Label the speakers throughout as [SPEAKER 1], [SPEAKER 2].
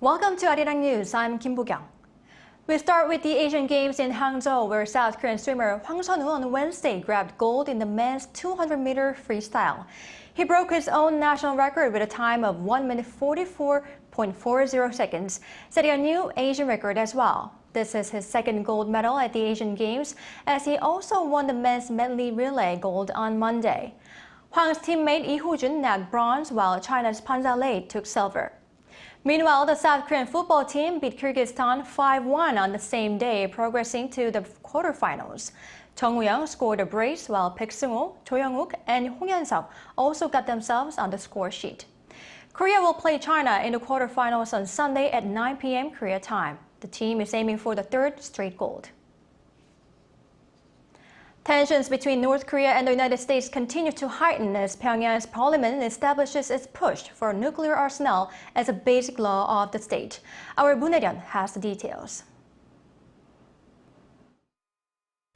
[SPEAKER 1] Welcome to Arirang News. I'm Kim Bo-kyung. We start with the Asian Games in Hangzhou, where South Korean swimmer Hwang Sun-woo on Wednesday grabbed gold in the men's 200-meter freestyle. He broke his own national record with a time of 1 minute 44.40 seconds, setting a new Asian record as well. This is his second gold medal at the Asian Games, as he also won the men's medley relay gold on Monday. Hwang's teammate Lee Ho-jun nabbed bronze, while China's Pan Za-lei took silver. Meanwhile, the South Korean football team beat Kyrgyzstan 5-1 on the same day, progressing to the quarterfinals. Chung Woo-young scored a brace, while Baek Seung-woo, Cho Young-wook, and Hong Hyun-seok also got themselves on the score sheet. Korea will play China in the quarterfinals on Sunday at 9 p.m. Korea time. The team is aiming for the third straight gold. Tensions between North Korea and the United States continue to heighten as Pyongyang's parliament establishes its push for a nuclear arsenal as a basic law of the state. Our Moon Hae-ryun has the details.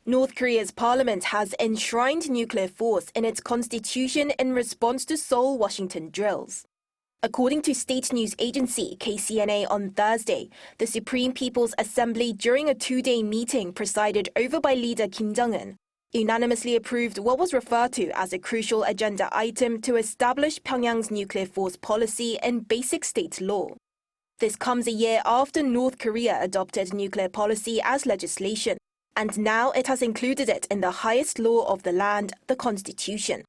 [SPEAKER 2] North Korea's parliament has enshrined nuclear force in its constitution in response to Seoul, Washington drills. According to state news agency KCNA on Thursday, the Supreme People's Assembly during a two-day meeting presided over by leader Kim Jong-un unanimously approved what was referred to as a crucial agenda item to establish Pyongyang's nuclear force policy in basic state law. This comes a year after North Korea adopted nuclear policy as legislation, and now it has included it in the highest law of the land, the Constitution.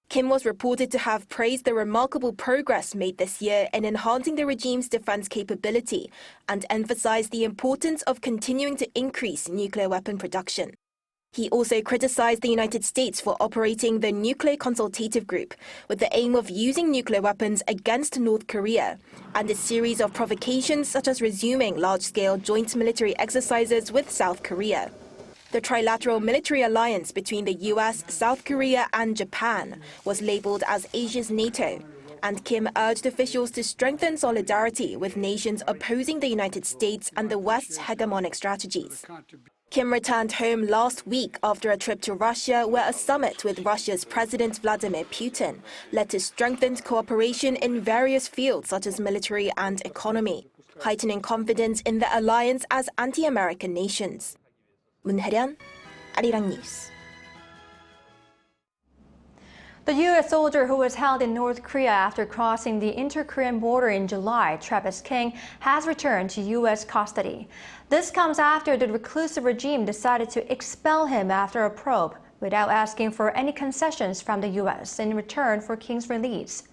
[SPEAKER 2] Kim was reported to have praised the remarkable progress made this year in enhancing the regime's defense capability and emphasized the importance of continuing to increase nuclear weapon production. He also criticized the United States for operating the Nuclear Consultative Group with the aim of using nuclear weapons against North Korea, and a series of provocations such as resuming large-scale joint military exercises with South Korea. The trilateral military alliance between the US, South Korea and Japan was labeled as Asia's NATO, and Kim urged officials to strengthen solidarity with nations opposing the United States and the West's hegemonic strategies. Kim returned home last week after a trip to Russia, where a summit with Russia's President Vladimir Putin led to strengthened cooperation in various fields such as military and economy, heightening confidence in the alliance as anti-American nations. Moon Hae-ryun, Arirang News.
[SPEAKER 1] The U.S. soldier who was held in North Korea after crossing the inter-Korean border in July, Travis King, has returned to U.S. custody. This comes after the reclusive regime decided to expel him after a probe, without asking for any concessions from the U.S. in return for King's release.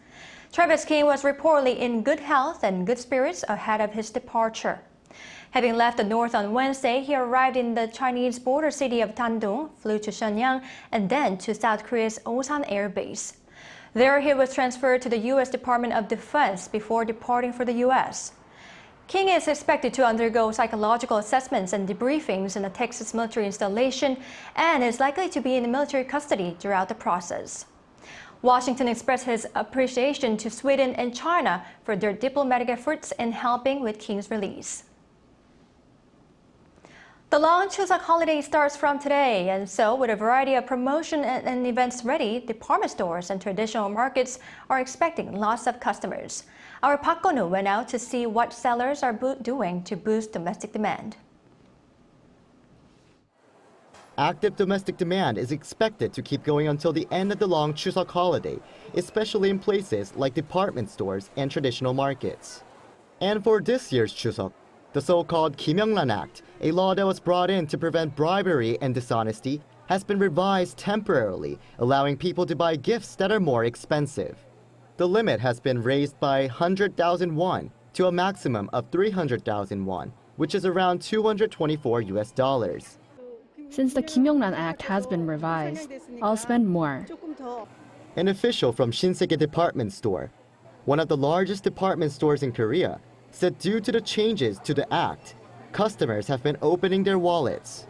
[SPEAKER 1] Travis King was reportedly in good health and good spirits ahead of his departure. Having left the north on Wednesday, he arrived in the Chinese border city of Dandong, flew to Shenyang, and then to South Korea's Osan Air Base. There, he was transferred to the U.S. Department of Defense before departing for the U.S. King is expected to undergo psychological assessments and debriefings in a Texas military installation and is likely to be in military custody throughout the process. Washington expressed his appreciation to Sweden and China for their diplomatic efforts in helping with King's release. The long Chuseok holiday starts from today, and so with a variety of promotion and events ready, department stores and traditional markets are expecting lots of customers. Our Park Gon-woo went out to see what sellers are doing to boost domestic demand.
[SPEAKER 3] Active domestic demand is expected to keep going until the end of the long Chuseok holiday, especially in places like department stores and traditional markets. And for this year's Chuseok, the so-called Kim Young-ran Act, a law that was brought in to prevent bribery and dishonesty, has been revised temporarily, allowing people to buy gifts that are more expensive. The limit has been raised by 100,000 won to a maximum of 300,000 won, which is around $224.
[SPEAKER 4] Since the Kim Young-ran Act has been revised, I'll spend more.
[SPEAKER 3] An official from Shinsegae Department Store, one of the largest department stores in Korea, said due to the changes to the act, customers have been opening their wallets.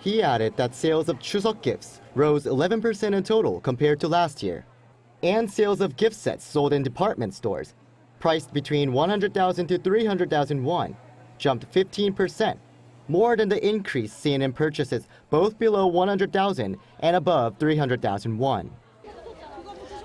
[SPEAKER 3] He added that sales of Chuseok gifts rose 11% in total compared to last year, and sales of gift sets sold in department stores, priced between 100,000 to 300,000 won, jumped 15%, more than the increase seen in purchases both below 100,000 and above 300,000 won.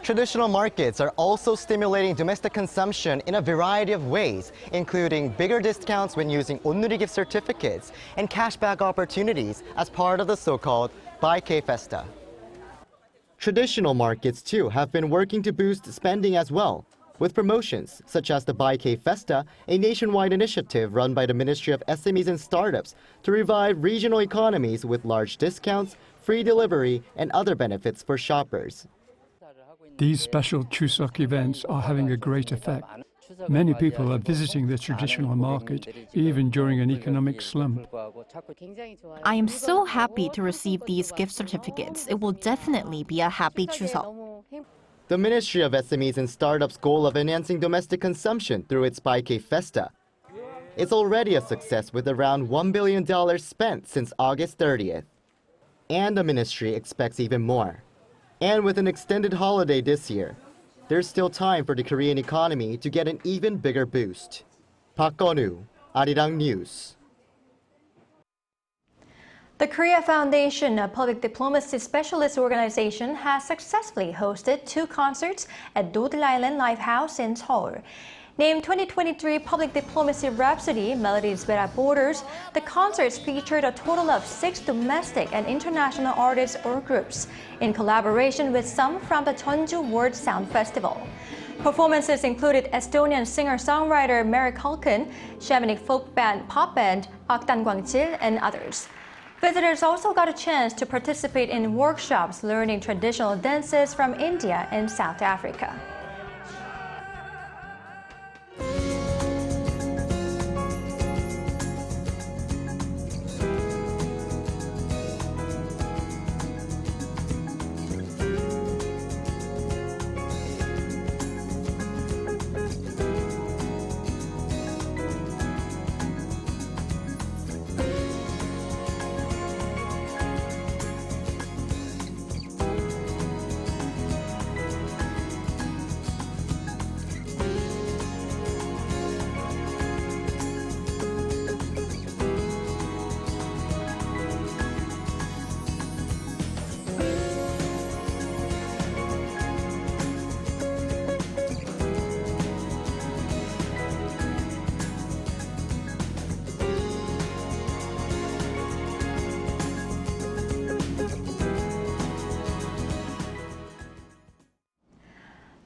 [SPEAKER 3] Traditional markets are also stimulating domestic consumption in a variety of ways, including bigger discounts when using onnuri gift certificates and cashback opportunities as part of the so-called Buy K Festa. Traditional markets, too, have been working to boost spending as well, with promotions such as the Buy K Festa, a nationwide initiative run by the Ministry of SMEs and Startups to revive regional economies with large discounts, free delivery, and other benefits for shoppers.
[SPEAKER 5] These special Chuseok events are having a great effect. Many people are visiting the traditional market, even during an economic slump.
[SPEAKER 6] I am so happy to receive these gift certificates. It will definitely be a happy Chuseok.
[SPEAKER 3] The Ministry of SMEs and Startups' goal of enhancing domestic consumption through its Buy K Festa is already a success with around $1 billion spent since August 30th. And the ministry expects even more. And with an extended holiday this year, there's still time for the Korean economy to get an even bigger boost. Park Gon-woo, Arirang News.
[SPEAKER 1] The Korea Foundation, a public diplomacy specialist organization, has successfully hosted 2 concerts at Nodeul Island Lifehouse in Seoul. Named 2023 Public Diplomacy Rhapsody, Melodies Without Borders, the concerts featured a total of 6 domestic and international artists or groups, in collaboration with some from the Jeonju World Sound Festival. Performances included Estonian singer-songwriter Mary Culkin, Shamanic folk band pop band Akdan Gwangchil, and others. Visitors also got a chance to participate in workshops learning traditional dances from India and South Africa.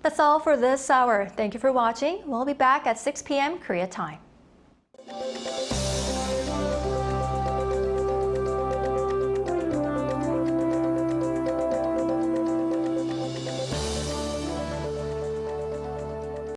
[SPEAKER 1] That's all for this hour. Thank you for watching. We'll be back at 6 p.m. Korea time.